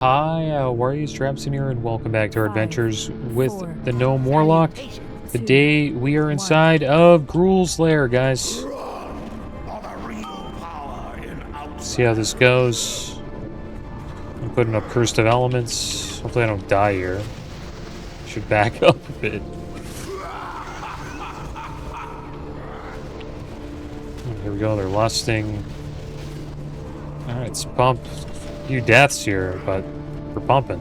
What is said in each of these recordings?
Hi, how are you? Traviseen here, and welcome back to our adventures with the Gnome Warlock. Today, we are inside of Gruul's Lair, guys. See how this goes. I'm putting up Curse of Elements. Hopefully I don't die here. Should back up a bit. Here we go, they're lusting. Alright, let's pump. A few deaths here, but we're pumping.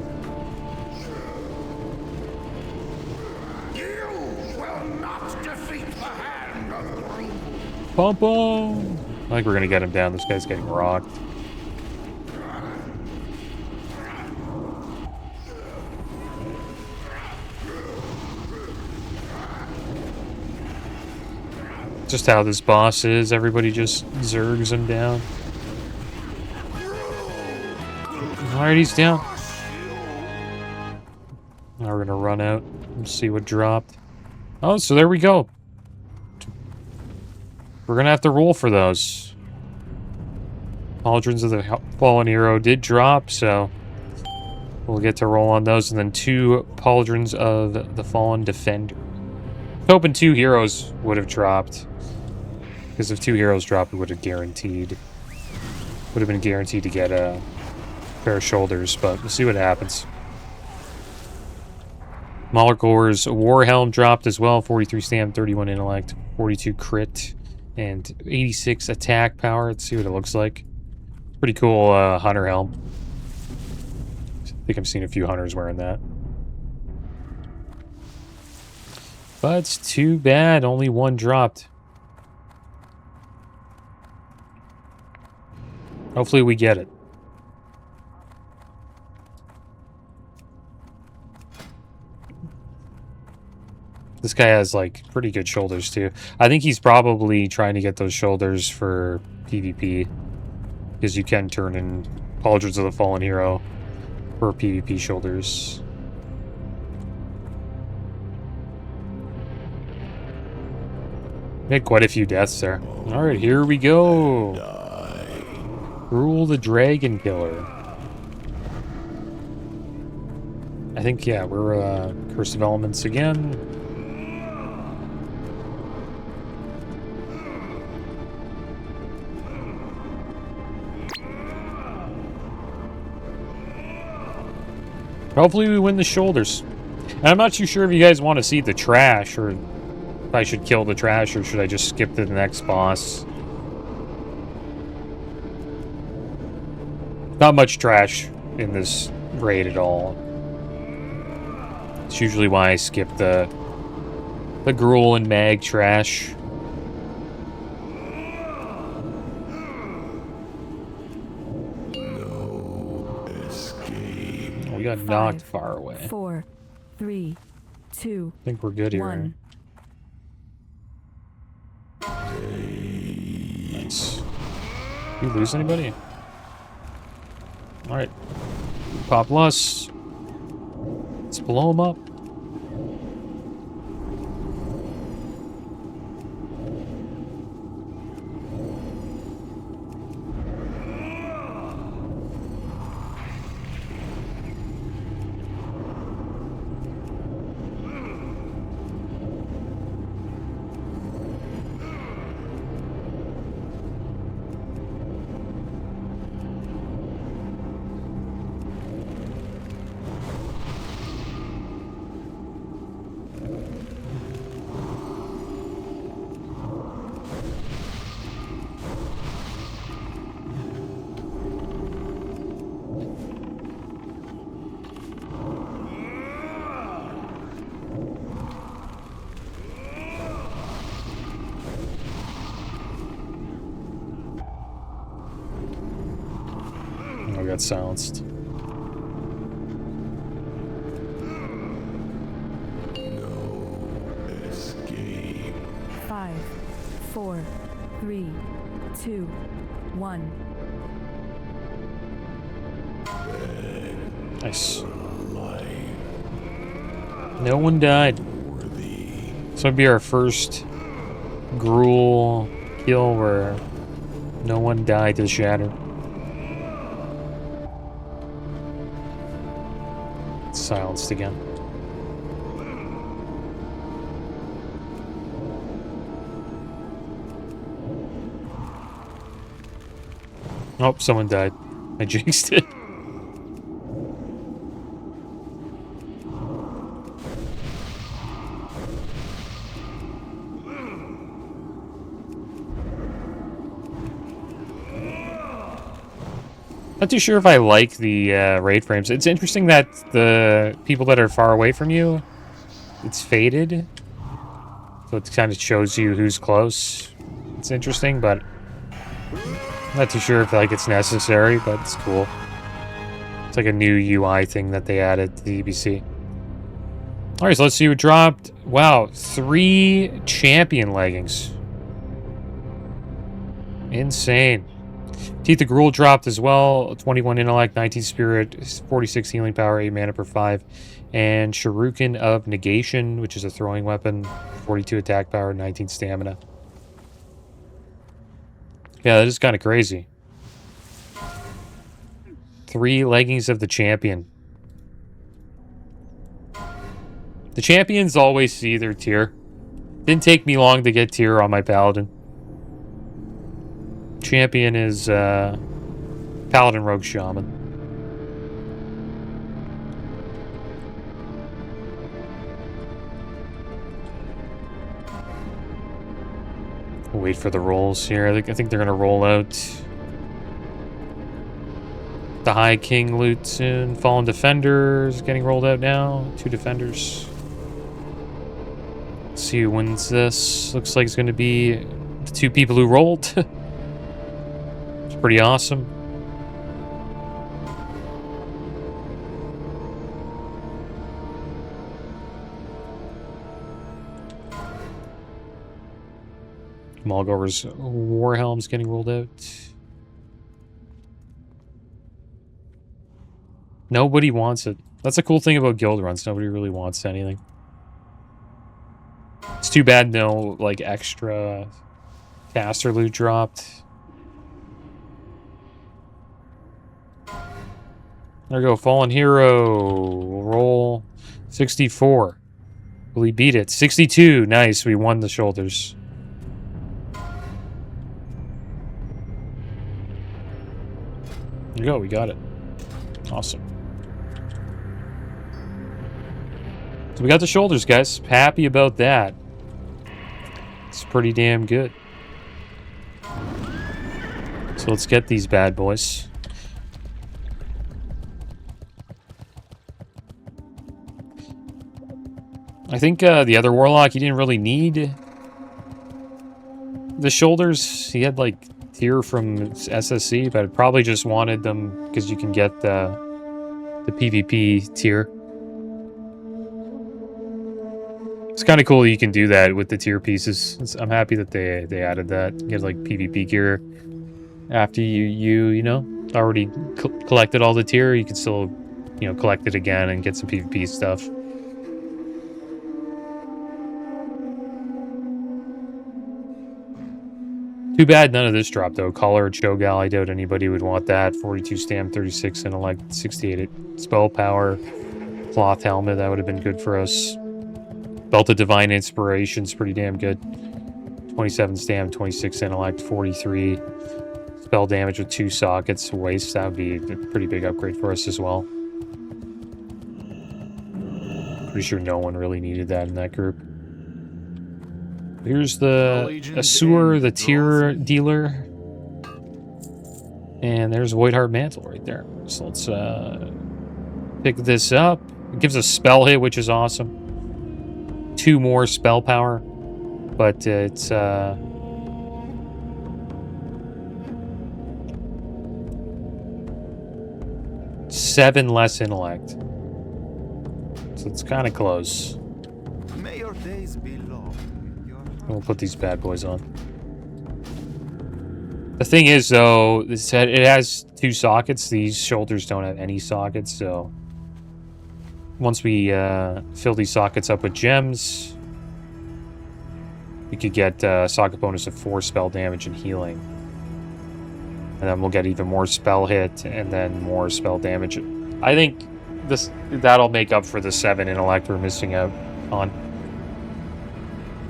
You will not defeat the hand of Gruul. Pump him! I think we're gonna get him down. This guy's getting rocked. Just how this boss is. Everybody just zergs him down. Alright, he's down. Now we're gonna run out and see what dropped. Oh, so there we go. We're gonna have to roll for those. Pauldrons of the Fallen Hero did drop, so we'll get to roll on those. And then 2 Pauldrons of the Fallen Defender. I was hoping 2 heroes would have dropped. Because if 2 heroes dropped, it would have been guaranteed to get a pair of shoulders, but we'll see what happens. Malachor's Warhelm dropped as well. 43 stamina, 31 intellect, 42 crit, and 86 attack power. Let's see what it looks like. Pretty cool hunter helm. I think I've seen a few hunters wearing that. But it's too bad, only 1 dropped. Hopefully we get it. This guy has, like, pretty good shoulders, too. I think he's probably trying to get those shoulders for PvP. Because you can turn in Pauldrons of the Fallen Hero for PvP shoulders. Made quite a few deaths there. Alright, here we go. Gruul the Dragon Killer. I think, yeah, we're Curse of Elements again. Hopefully we win the shoulders. And I'm not too sure if you guys want to see the trash, or if I should kill the trash, or should I just skip to the next boss. Not much trash in this raid at all. It's usually why I skip the Gruul and Mag trash. We got knocked far away. 4, 3, 2. I think we're good here. 1. Nice. Did you lose anybody? Alright. Pop Lust. Let's blow him up. I got silenced. No escape. 5, 4, 3, 2, 1. Nice. No one died. This would be our first Gruul kill where no one died to Shatter. It's silenced again. Oh, someone died. I jinxed it. Not too sure if I like the raid frames. It's interesting that the people that are far away from you, it's faded. So it kind of shows you who's close. It's interesting, but I'm not too sure if like it's necessary, but it's cool. It's like a new UI thing that they added to the TBC. Alright, so let's see what dropped. Wow, 3 champion leggings. Insane. Teeth of Gruul dropped as well. 21 intellect, 19 spirit, 46 healing power, 8 mana per 5. And Shuriken of Negation, which is a throwing weapon. 42 attack power, 19 stamina. Yeah, that is kind of crazy. 3 leggings of the champion. The champions always see their tier. Didn't take me long to get tier on my paladin. Champion is Paladin Rogue Shaman. We'll wait for the rolls here. I think they're gonna roll out the High King loot soon. Fallen Defenders getting rolled out now. 2 defenders. Let's see who wins this. Looks like it's gonna be the 2 people who rolled. Pretty awesome. Mulgover's Warhelm's getting rolled out. Nobody wants it. That's a cool thing about guild runs. Nobody really wants anything. It's too bad no like extra caster loot dropped. There we go, Fallen Hero. We'll roll 64. Will he beat it? 62. Nice, we won the shoulders. There you go, we got it. Awesome. So we got the shoulders, guys. Happy about that. It's pretty damn good. So let's get these bad boys. I think the other Warlock, he didn't really need the shoulders. He had, like, tier from SSC, but I probably just wanted them because you can get the PvP tier. It's kind of cool you can do that with the tier pieces. I'm happy that they added that. You get, like, PvP gear after you know, already collected all the tier. You can still, you know, collect it again and get some PvP stuff. Too bad none of this dropped, though. Collar, Cho'Gall, I doubt anybody would want that. 42 stam, 36 intellect, 68 spell power. Cloth helmet, that would have been good for us. Belt of Divine Inspiration's pretty damn good. 27 stam, 26 intellect, 43 spell damage with 2 sockets. Waste, that would be a pretty big upgrade for us as well. Pretty sure no one really needed that in that group. Here's the Asur, the tier dealer. And there's Whiteheart Mantle right there. So let's pick this up. It gives us spell hit, which is awesome. 2 more spell power. But it's 7 less intellect. So it's kind of close. May your days be long. We'll put these bad boys on. The thing is, though, it has 2 sockets. These shoulders don't have any sockets, so once we fill these sockets up with gems, we could get a socket bonus of 4 spell damage and healing. And then we'll get even more spell hit and then more spell damage. I think that'll make up for the 7 intellect we're missing out on.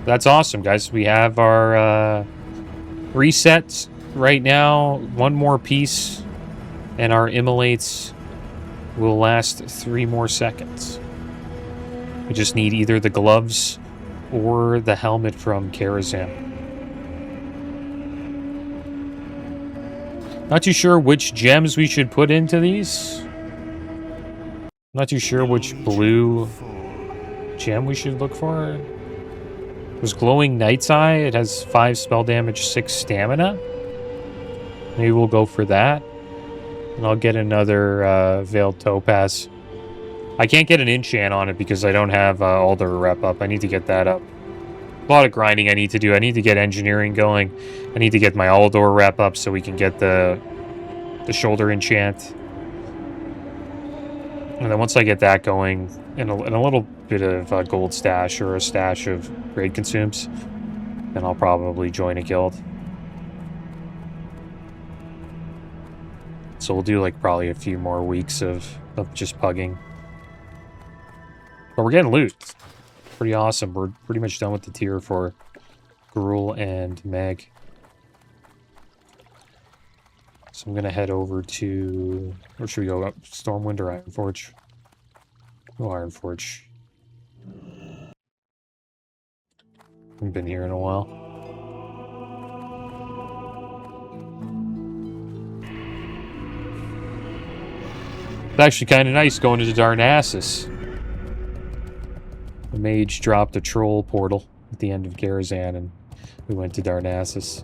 That's awesome, guys. We have our resets right now. One more piece, and our immolates will last 3 more seconds. We just need either the gloves or the helmet from Kil'jaeden. Not too sure which gems we should put into these. Not too sure which blue gem we should look for. It was Glowing Night's Eye. It has 5 spell damage, 6 stamina. Maybe we'll go for that. And I'll get another Veiled Topaz. I can't get an enchant on it because I don't have Alder rep up. I need to get that up. A lot of grinding I need to do. I need to get engineering going. I need to get my Aldor rep up so we can get the shoulder enchant. And then once I get that going, and a little bit of gold stash or a stash of raid consumes, then I'll probably join a guild. So we'll do like probably a few more weeks of just pugging. But we're getting loot. Pretty awesome. We're pretty much done with the tier for Gruul and Meg. So I'm going to head over to... Where should we go? Up Stormwind or Ironforge? Oh, Ironforge. Haven't been here in a while. It's actually kind of nice going into Darnassus. The mage dropped a troll portal at the end of Kil'jaeden, and we went to Darnassus.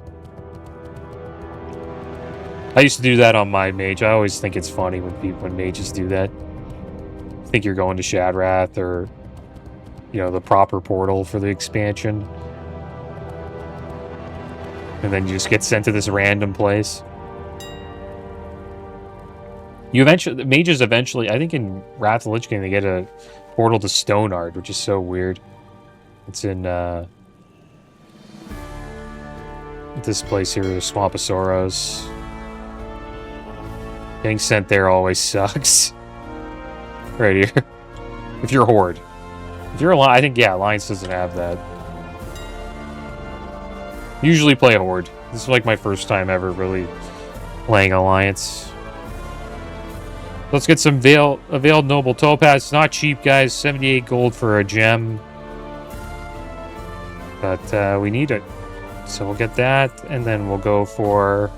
I used to do that on my mage. I always think it's funny when mages do that. I think you're going to Shadrath or, you know, the proper portal for the expansion. And then you just get sent to this random place. Mages eventually, I think in Wrath of the Lich King, they get a portal to Stoneheart, which is so weird. It's in this place here, the Swamp of Sorrows. Getting sent there always sucks. Right here. If you're a Horde. If you're I think, yeah, Alliance doesn't have that. Usually play a Horde. This is like my first time ever really playing Alliance. Let's get some Veiled Noble Topaz. It's not cheap, guys. 78 gold for a gem. But we need it. So we'll get that, and then we'll go for...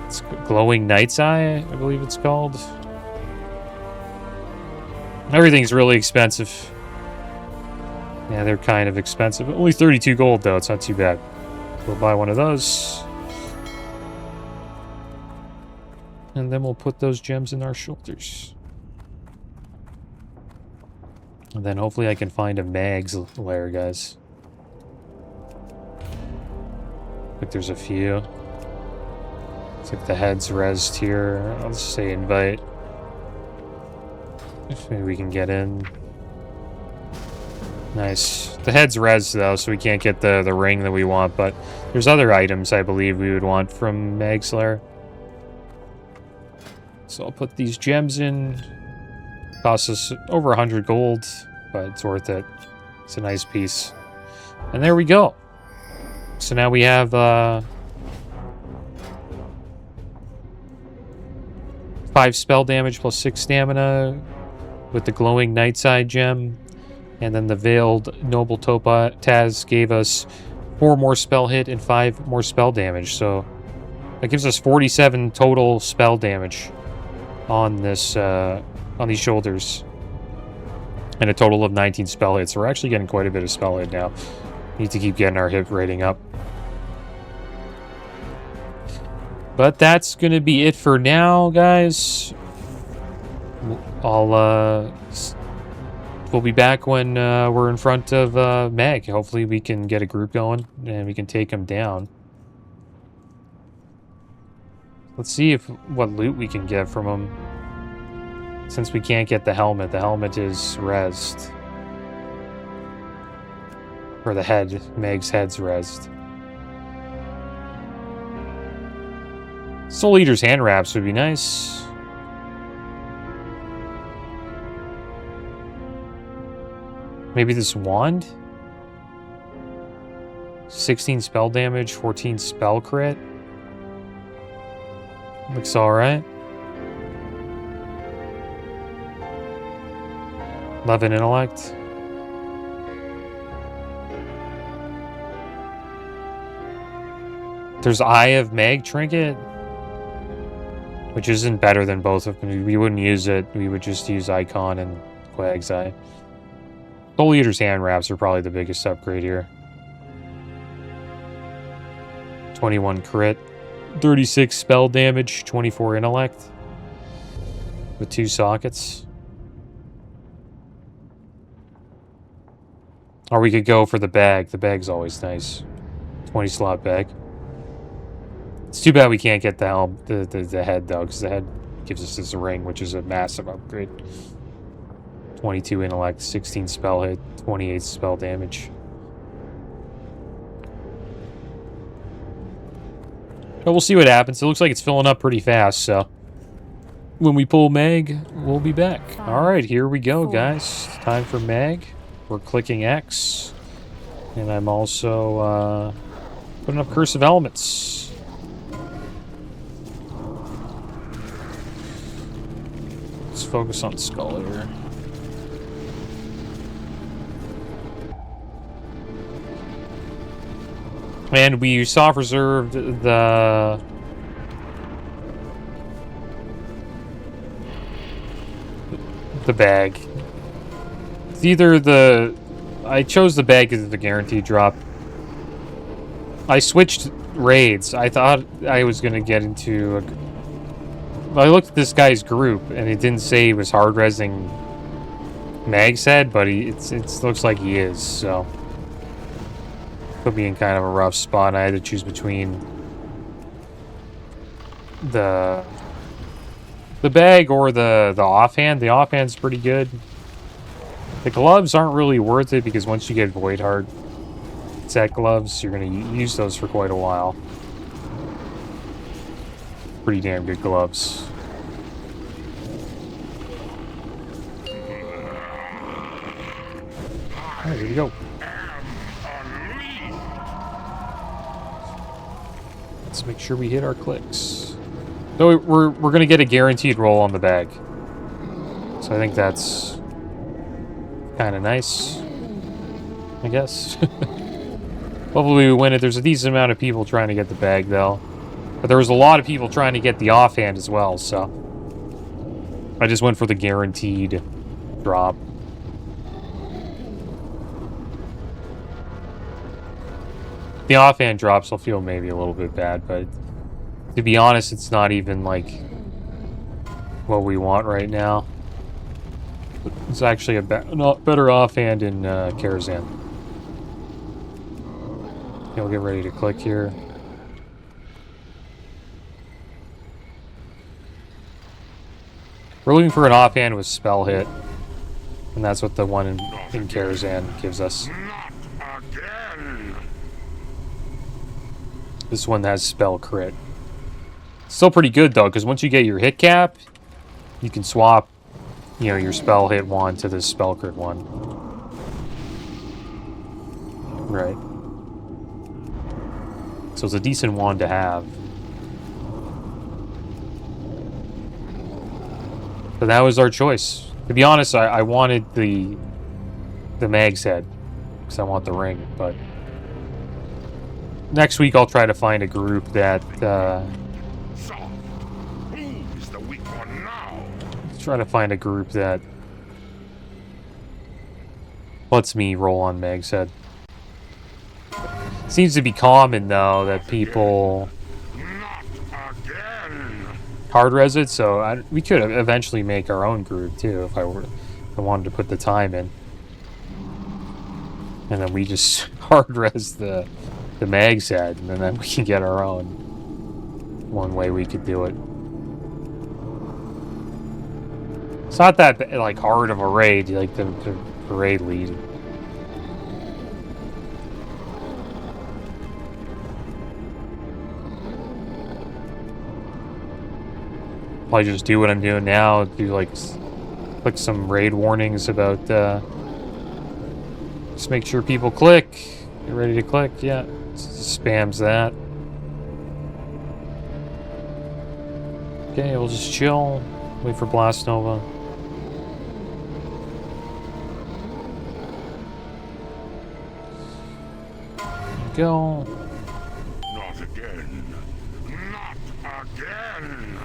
It's Glowing Night's Eye, I believe it's called. Everything's really expensive. Yeah, they're kind of expensive. Only 32 gold, though. It's not too bad. We'll buy one of those. And then we'll put those gems in our shoulders. And then hopefully I can find a Mag's lair, guys. Like there's a few. It's like the head's rezzed here. I'll just say invite. If maybe we can get in. Nice. The head's rezzed though, so we can't get the ring that we want, but there's other items I believe we would want from Mag's lair. So I'll put these gems in. Costs us over 100 gold, but it's worth it. It's a nice piece. And there we go. So now we have 5 spell damage plus 6 stamina with the Glowing Nightside gem. And then the Veiled Noble Topaz gave us 4 more spell hit and 5 more spell damage. So that gives us 47 total spell damage on this on these shoulders, and a total of 19 spell hits. So we're actually getting quite a bit of spell hit now. Need to keep getting our hit rating up. But that's gonna be it for now, guys. We'll be back when we're in front of Meg. Hopefully we can get a group going and we can take him down. Let's see what loot we can get from him. Since we can't get the helmet is rezzed. Or the head, Meg's head's rezzed. Soul Eater's hand wraps would be nice. Maybe this wand? 16 spell damage, 14 spell crit. Looks alright. 11 intellect. There's Eye of Mag Trinket, which isn't better than both of them. We wouldn't use it. We would just use Icon and Quag's Eye. Soul Eater's Hand Wraps are probably the biggest upgrade here. 21 crit. 36 spell damage, 24 intellect. With 2 sockets. Or we could go for the bag. The bag's always nice. 20 slot bag. It's too bad we can't get the helm, the head though, because the head gives us this ring, which is a massive upgrade. 22 intellect, 16 spell hit, 28 spell damage. But we'll see what happens. It looks like it's filling up pretty fast, so when we pull Mag, we'll be back. Alright, here we go, guys. Time for Mag. We're clicking X. And I'm also putting up Curse of Elements. Let's focus on Skull here. And we soft reserved the bag. It's either the... I chose the bag because of the guaranteed drop. I switched raids. I thought I was going to get into... I looked at this guy's group, and it didn't say he was hard-resing Mag's head, but it looks like he is, so... Put me in kind of a rough spot. I had to choose between the bag or the offhand. The offhand's pretty good. The gloves aren't really worth it because once you get Void Heart set gloves, you're going to use those for quite a while. Pretty damn good gloves. Alright, here we go. Let's make sure we hit our clicks. So we're going to get a guaranteed roll on the bag. So I think that's kind of nice, I guess. Hopefully we win it. There's a decent amount of people trying to get the bag, though. But there was a lot of people trying to get the offhand as well, so... I just went for the guaranteed drop. The offhand drops, I'll feel maybe a little bit bad, but to be honest, it's not even like what we want right now. It's actually a better offhand in Kil'jaeden. Okay, we'll get ready to click here. We're looking for an offhand with spell hit, and that's what the one in Kil'jaeden gives us. This one has spell crit. Still pretty good though, because once you get your hit cap, you can swap, you know, your spell hit one to this spell crit one. Right. So it's a decent wand to have. But that was our choice. To be honest, I wanted the Mag's head, because I want the ring, but next week I'll try to find a group that So, who's the weak one now? try to find a group that lets me roll on Mag's head. Seems to be common though that people hard res it, so we could eventually make our own group too if I wanted to put the time in, and then we just hard res the Mag's head, and then we can get our own. One way we could do it. It's not that like hard of a raid, like the raid lead. Probably just do what I'm doing now. Do like click some raid warnings about Just make sure people click. Get ready to click. Yeah. Spams that. Okay, we'll just chill. Wait for Blast Nova. Go. Not again. Not again.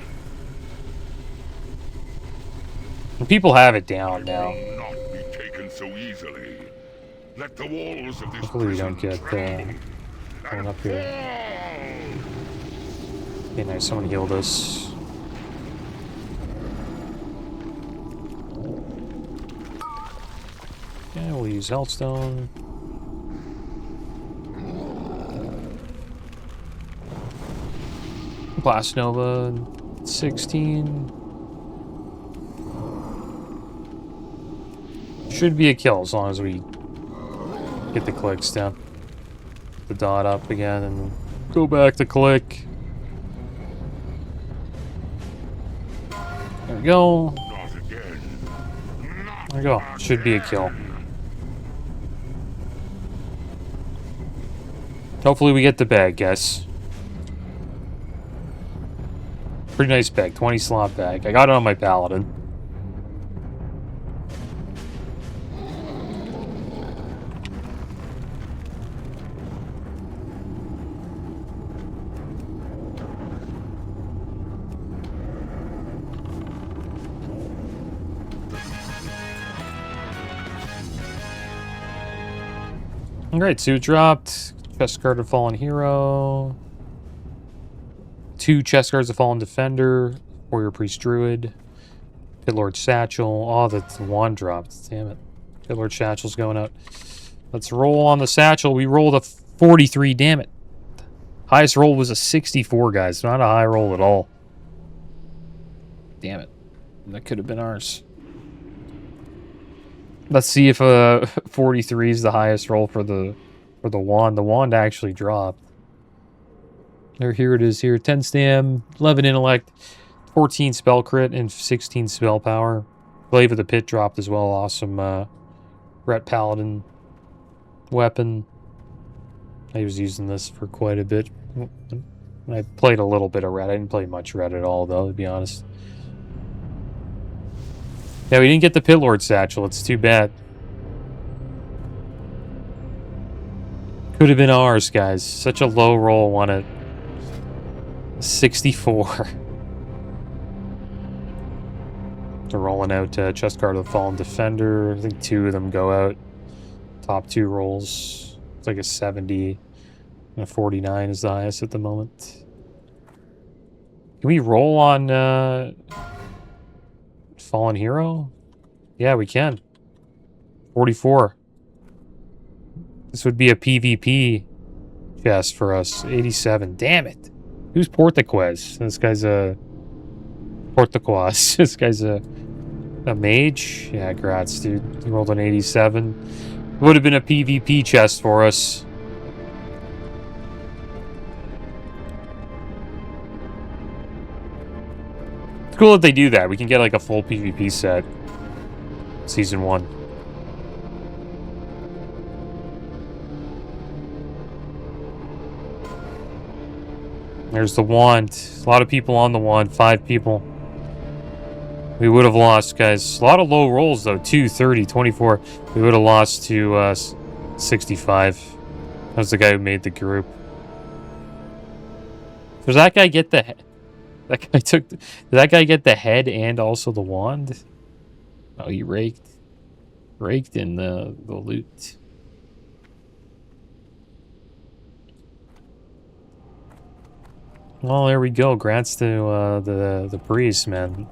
And people have it down now. Will not be taken so easily. Let the walls of this Hopefully we don't prison get tremble going and up here. fall. Okay, nice. Someone healed us. Okay, we'll use Healthstone. Blast Nova 16. Should be a kill as long as we get the clicks down. The dot up again and go back to click. There we go. Not again. Not There we go. Should be a kill. Hopefully we get the bag, guys. Pretty nice bag. 20 slot bag. I got it on my paladin. Alright, suit dropped. Chest guard of Fallen Hero. 2 chest guards of Fallen Defender. Warrior Priest Druid. Pitlord Satchel. Oh, that's the one dropped. Damn it. Pitlord Satchel's going out. Let's roll on the Satchel. We rolled a 43. Damn it. Highest roll was a 64, guys. Not a high roll at all. Damn it. That could have been ours. Let's see if 43 is the highest roll for the wand. The wand actually dropped. There, here it is here. 10 stam, 11 intellect, 14 spell crit, and 16 spell power. Glaive of the Pit dropped as well. Awesome Ret Paladin weapon. I was using this for quite a bit. I played a little bit of Ret. I didn't play much Ret at all, though, to be honest. Yeah, we didn't get the Pitlord Satchel. It's too bad. Could have been ours, guys. Such a low roll on it. 64. They're rolling out chest guard of the Fallen Defender. I think 2 of them go out. Top 2 rolls. It's like a 70. And a 49 is the highest at the moment. Can we roll on Fallen Hero? Yeah, we can. 44. This would be a PvP chest for us. 87. Damn it. Who's Portaquez? This guy's a... Portaquaz. This guy's a mage? Yeah, grats, dude. He rolled an 87. Would have been a PvP chest for us. It's cool that they do that. We can get like a full PvP set. Season 1. There's the wand. A lot of people on the wand. 5 people. We would have lost, guys. A lot of low rolls, though. 2, 30, 24. We would have lost to 65. That was the guy who made the group. Does that guy get the... That guy took... Did that guy get the head and also the wand? Oh, he raked. Raked in the loot. Well, there we go. Grants to the priest, man.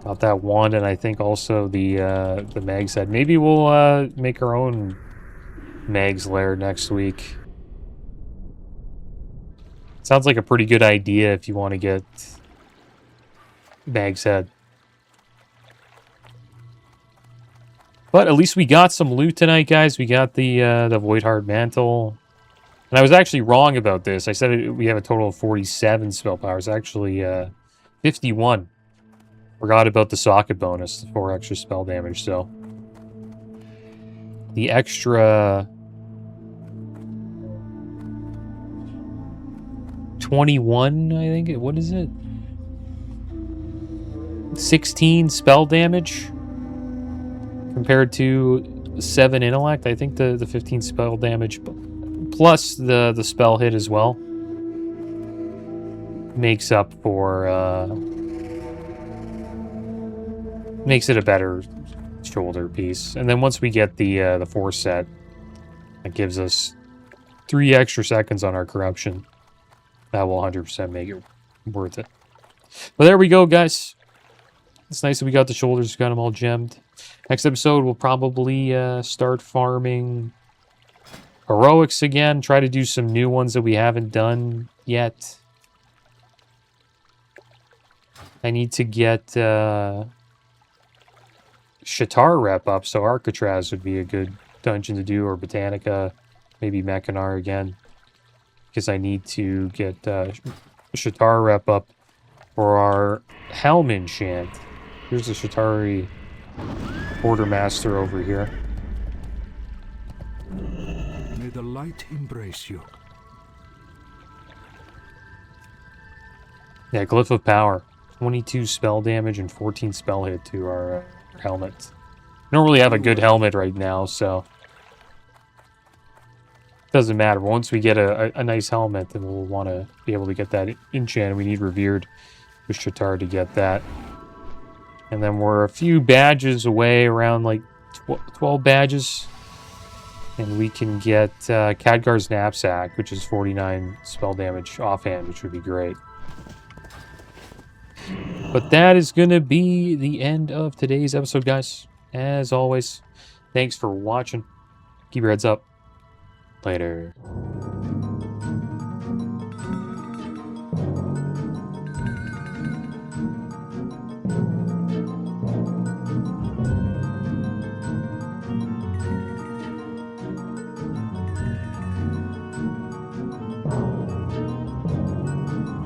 Got that wand, and I think also the Mag's head. Maybe we'll make our own Mag's Lair next week. Sounds like a pretty good idea if you want to get Mag's head. But at least we got some loot tonight, guys. We got the Voidheart Mantle. And I was actually wrong about this. I said we have a total of 47 spell powers. Actually, 51. Forgot about the socket bonus, 4 extra spell damage, so. the extra 21, I think. What is it? 16 spell damage compared to 7 intellect. I think the 15 spell damage plus the spell hit as well makes up for makes it a better shoulder piece. And then once we get the 4 set, that gives us 3 extra seconds on our corruption. That will 100% make it worth it. But there we go, guys. It's nice that we got the shoulders, got them all gemmed. Next episode, we'll probably start farming heroics again. Try to do some new ones that we haven't done yet. I need to get Shatar rep up, so Arcatraz would be a good dungeon to do, or Botanica, maybe Mechanar again. Because I need to get Shatar rep up for our Helm enchant. Here's the Shatari Quartermaster over here. May the light embrace you. Yeah, Glyph of Power. 22 spell damage and 14 spell hit to our helmet. We don't really have a good helmet right now, so doesn't matter. Once we get a nice helmet, then we'll want to be able to get that enchant. We need Revered with Shatar to get that. And then we're a few badges away, around like 12 badges. And we can get Khadgar's Knapsack, which is 49 spell damage offhand, which would be great. But that is going to be the end of today's episode, guys. As always, thanks for watching. Keep your heads up. Later.